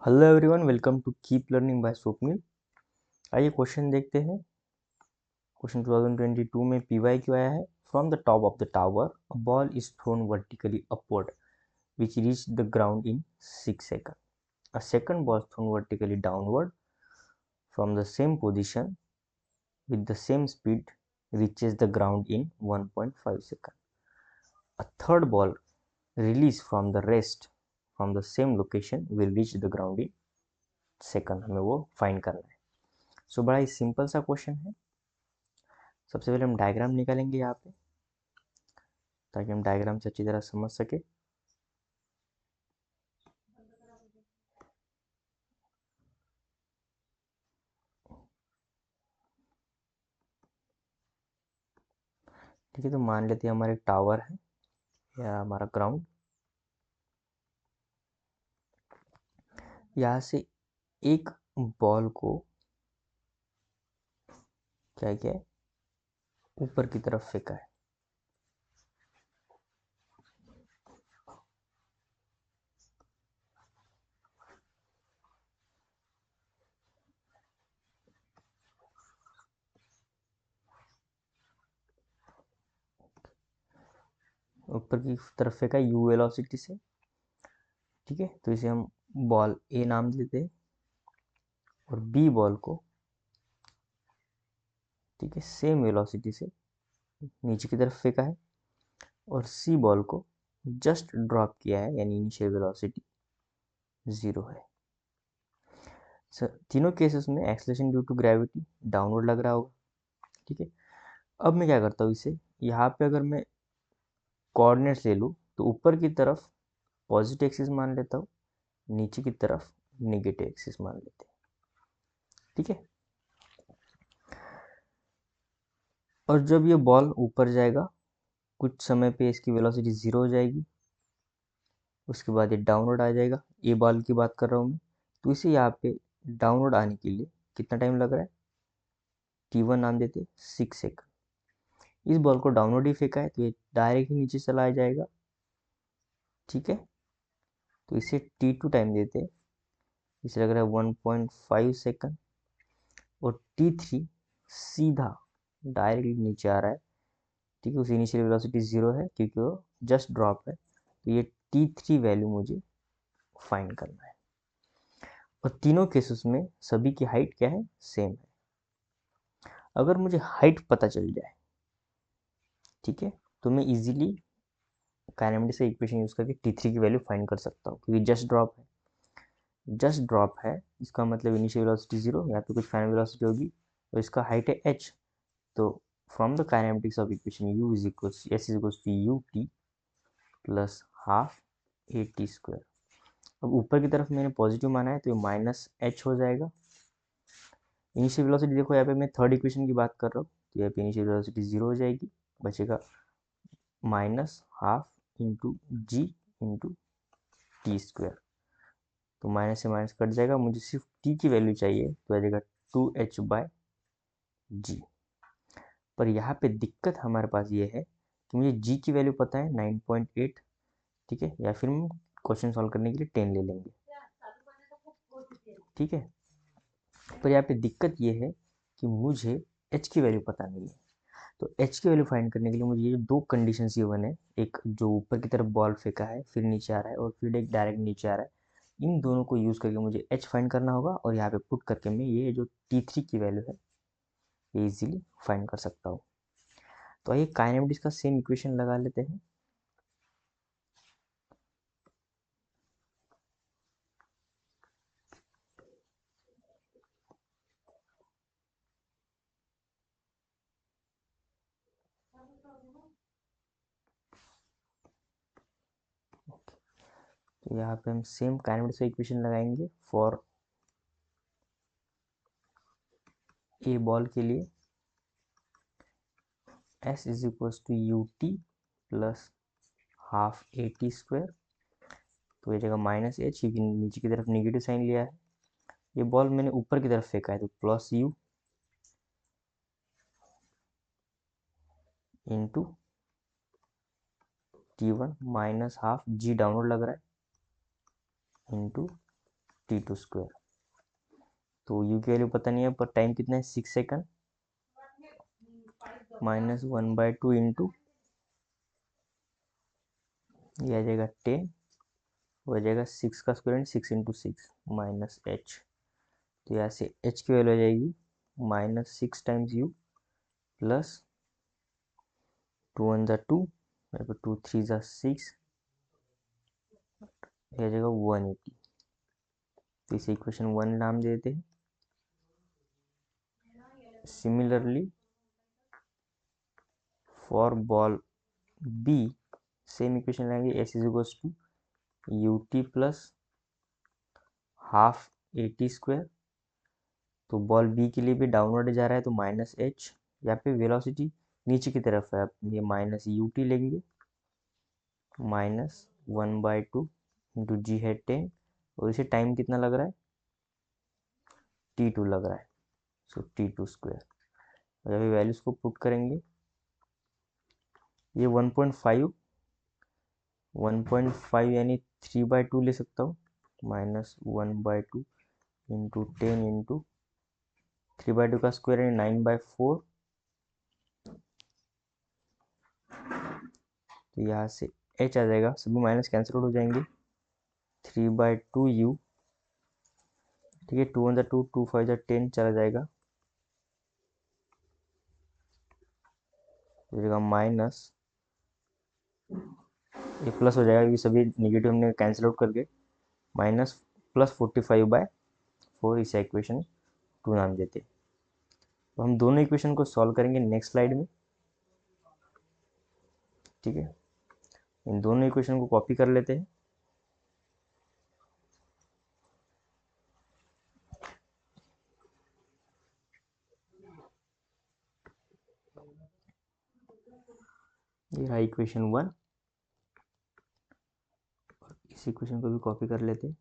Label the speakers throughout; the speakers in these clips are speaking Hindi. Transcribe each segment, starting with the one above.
Speaker 1: Hello everyone, welcome to keep learning by Swapnil. आइए क्वेश्चन देखते हैं। क्वेश्चन 2022 में पीवाई क्यों आया है। From the top of the tower a ball is thrown vertically upward which reach the ground in 6 second. A second ball thrown vertically downward from the same position with the same speed reaches the ground in 1.5 seconds. A third ball released from the rest from the same location will reach the ground in second। हमें वो फाइंड करना है। सो बड़ा ही सिंपल सा क्वेश्चन है। सबसे पहले हम डायग्राम निकालेंगे यहाँ पे, ताकि हम डायग्राम से अच्छी तरह समझ सके। ठीक है, तो मान लेते हैं हमारा एक टावर है या हमारा ग्राउंड। यहाँ से एक बॉल को क्या किया है, ऊपर की तरफ फेंका है। ऊपर की तरफ फेंका है यू वेलोसिटी से। ठीक है, तो इसे हम बॉल ए नाम देते हैं। और बी बॉल को, ठीक है, सेम वेलोसिटी से नीचे की तरफ फेंका है। और सी बॉल को जस्ट ड्रॉप किया है, यानी इनिशियल वेलोसिटी 0 है। तीनों केसेस में acceleration due to gravity downward लग रहा होगा। ठीक है, अब मैं क्या करता हूँ, इसे यहाँ पे अगर मैं कोऑर्डिनेट्स ले लूँ तो ऊपर की तरफ पॉजिटिव एक्सिस मान लेता हूँ, नीचे की तरफ नेगेटिव एक्सिस मान लेते हैं। ठीक है, और जब ये बॉल ऊपर जाएगा कुछ समय पे इसकी वेलोसिटी 0 हो जाएगी। उसके बाद ये डाउनवर्ड आ जाएगा। ये बॉल की बात कर रहा हूँ मैं। तो इसे यहाँ पे डाउनवर्ड आने के लिए कितना टाइम लग रहा है, T1 नाम देते 6 सेकंड। इस बॉल को डाउनवर्ड ही फेंका है तो ये डायरेक्ट ही नीचे चला जाएगा। ठीक है, तो इसे T2 टाइम देते हैं। इसे लग रहा है 1.5 सेकंड। और T3 सीधा डायरेक्टली नीचे आ रहा है। ठीक है, उसकी इनिशियल वेलोसिटी 0 है क्योंकि वो जस्ट ड्रॉप है। तो ये T3 वैल्यू मुझे फाइंड करना है। और तीनों केसेस में सभी की हाइट क्या है, सेम है। अगर मुझे हाइट पता चल जाए, ठीक है, तो मैं इजीली काइनेमेटिक्स का इक्वेशन यूज करके T3 की वैल्यू फाइंड कर सकता हूँ, क्योंकि जस्ट ड्रॉप है। जस्ट ड्रॉप है इसका मतलब इनिशियल वेलोसिटी 0, यहाँ पे कुछ फाइनल वेलोसिटी होगी और इसका हाइट है h। तो from the kinematics of equation u is equals s is equals to u t plus half a t square. अब ऊपर की तरफ मैंने पॉजिटिव माना है तो ये माइनस एच हो जाएगा। इनिशियल वेलोसिटी देखो, यहाँ पे मैं थर्ड इक्वेशन की बात कर रहा हूँ, तो यहाँ पे इनिशियल वेलोसिटी 0 हो जाएगी। बचेगा माइनस हाफ इंटू जी इंटू टी स्क्वायर। तो माइनस से माइनस कट जाएगा, मुझे सिर्फ टी की वैल्यू चाहिए तो आ जाएगा 2h बाय जी। पर यहाँ पे दिक्कत हमारे पास ये है कि मुझे जी की वैल्यू पता है 9.8। ठीक है, या फिर हम क्वेश्चन सॉल्व करने के लिए 10 ले लेंगे। ठीक है, पर यहाँ पे दिक्कत ये है कि मुझे h की वैल्यू पता नहीं है। तो h की वैल्यू फाइंड करने के लिए मुझे ये दो कंडीशन ये बने, एक जो ऊपर की तरफ बॉल फेंका है फिर नीचे आ रहा है और फिर एक डायरेक्ट नीचे आ रहा है। इन दोनों को यूज़ करके मुझे h फाइंड करना होगा और यहाँ पे पुट करके मैं ये जो T3 की वैल्यू है ये इजीली फाइंड कर सकता हूँ। तो आइए काइनेमेटिक्स का सेम इक्वेशन लगा लेते हैं। तो यहाँ पे हम सेम काइनेमेटिक्स का इक्वेशन लगाएंगे फॉर ए बॉल के लिए। s is equals to u t plus half a t square. तो ये जगह माइनस एच, क्योंकि नीचे की तरफ नेगेटिव साइन लिया है। ये बॉल मैंने ऊपर की तरफ फेंका है तो plus u into T1 minus half g downward लग रहा है इंटू t2 स्क्वायर। तो u की वैल्यू पता नहीं है, पर टाइम कितना है 6 सेकंड, -1/2 इंटू ये आ जाएगा 10, हो जाएगा 6 का स्क्वायर एंड 6 इंटू 6 -h। तो यहाँ से h की वैल्यू आ जाएगी -6 टाइम्स u प्लस 2 1 जा 2, 2 3 जा 6, यह आ जाएगा 180। तो इसे इक्वेशन 1 नाम दे देते हैं। Similarly for ball B same equation लेंगे, s is equals to u t plus half a t square. तो बॉल बी के लिए भी डाउनवर्ड जा रहा है तो -h, यहाँ पे वेलोसिटी नीचे की तरफ है, आप ये -ut लेंगे, -1/2 इंटू जी है 10, और इसे टाइम कितना लग रहा है t2 लग रहा है, सो t2 स्क्वायर। जब ये वैल्यूज को पुट करेंगे, ये 1.5 यानी 3/2 ले सकता हूँ, -1/2 इंटू 10 इंटू 3/2 का स्क्वायर है 9/4। तो यहाँ से h आ जाएगा, सभी माइनस कैंसिल हो जाएंगे, 3/2u, ठीक है, 2 1 2 2 5 10 चला जाएगा, माइनस, ये प्लस हो जाएगा क्योंकि सभी निगेटिव हमने कैंसिल आउट करके, -+45/4, इसे इक्वेशन 2 नाम देते। तो हम दोनों इक्वेशन को सॉल्व करेंगे नेक्स्ट स्लाइड में, ठीक है। इन दोनों इक्वेशन को कॉपी कर लेते हैं। ये रहा इक्वेशन 1, इस इक्वेशन को भी कॉपी कर लेते हैं।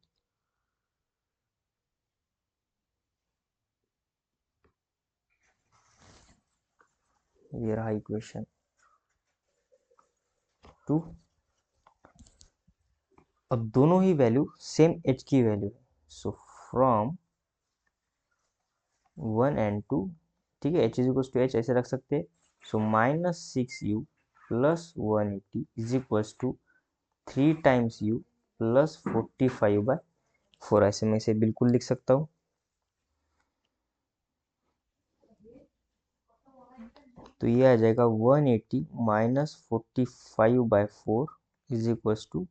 Speaker 1: ये रहा इक्वेशन 2। अब दोनों ही वैल्यू सेम h की वैल्यू है, सो फ्रॉम 1 एंड 2, ठीक है, h is equal to h ऐसे रख सकते हैं, so -6u plus 180 is equal to 3 times u plus 45/4, ऐसे में इसे बिल्कुल लिख सकता हूँ। तो ये आ जाएगा 180 -45/4 is equal to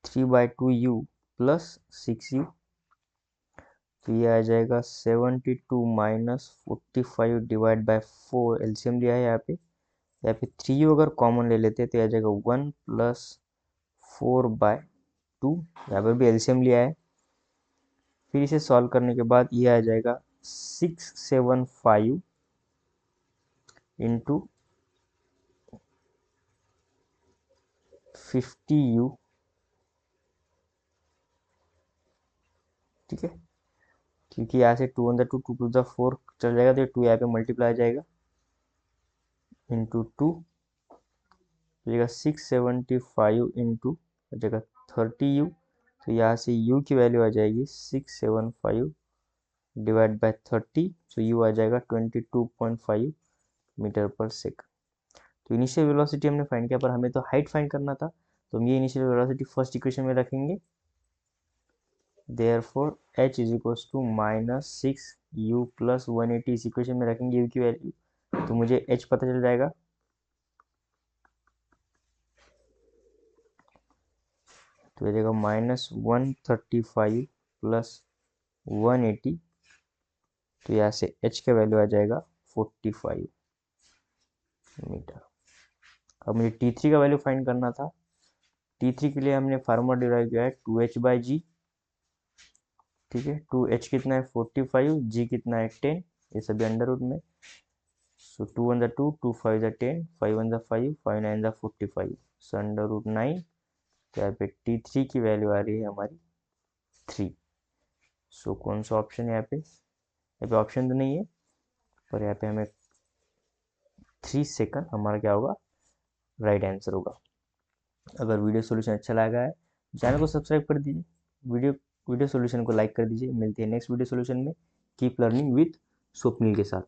Speaker 1: 3/2u plus 6u। तो ये आ जाएगा 72 -45 डिवाइड बाय 4, एलसीएम लिया है यहाँ पे 3u अगर कॉमन ले लेते तो आ जाएगा 1 प्लस 4/2, यहाँ पर भी एलसीएम लिया है। फिर इसे सॉल्व करने के बाद ये आ जाएगा 675 इंटू 50u, ठीक है, क्योंकि यहाँ से 2 1 2 2 2 4 चल जाएगा, तो 2 यहाँ पे मल्टीप्लाई आ जाएगा इंटू 2, जाएगा 675 इंटू जाएगा 30u। तो यहाँ से u की वैल्यू आ जाएगी 675 डिवाइड बाय 30, तो u आ जाएगा 22.5 मीटर पर सेकंड। तो इनिशियल वेलोसिटी हमने फाइंड किया, पर हमें तो हाइट फाइंड करना था, तो हम ये इनिशियल वेलोसिटी फर्स्ट इक्वेशन में रखेंगे। Therefore h is equals to -6u plus 180 इस इक्वेशन में रखेंगे u की वैल्यू, तो मुझे h पता चल जाएगा, तो हो जाएगा -135 प्लस 180, तो यहाँ से h का वैल्यू आ जाएगा 45 मीटर। अब मुझे t3 का वैल्यू फाइंड करना था। t3 के लिए हमने फार्मूला डिराइव किया है 2h/g, ठीक है, 2h कितना है 45, g कितना है 10, ये सभी अंडर रूट में, सो 2 1 2 2 5 10, 5 1 5, 5 9 45, सो अंडर रूट 9। तो यहाँ पे t3 की वैल्यू आ रही है हमारी 3। सो कौन सा ऑप्शन है यहाँ पे ऑप्शन तो नहीं है, पर यहाँ पे हमें 3 सेकंड हमारा क्या होगा, राइट आंसर होगा। अगर वीडियो सोल्यूशन अच्छा लगा है चैनल को सब्सक्राइब कर दीजिए, वीडियो वीडियो सोल्यूशन को लाइक कर दीजिए। मिलते हैं नेक्स्ट वीडियो सोल्यूशन में। कीप लर्निंग विथ स्वप्निल के साथ।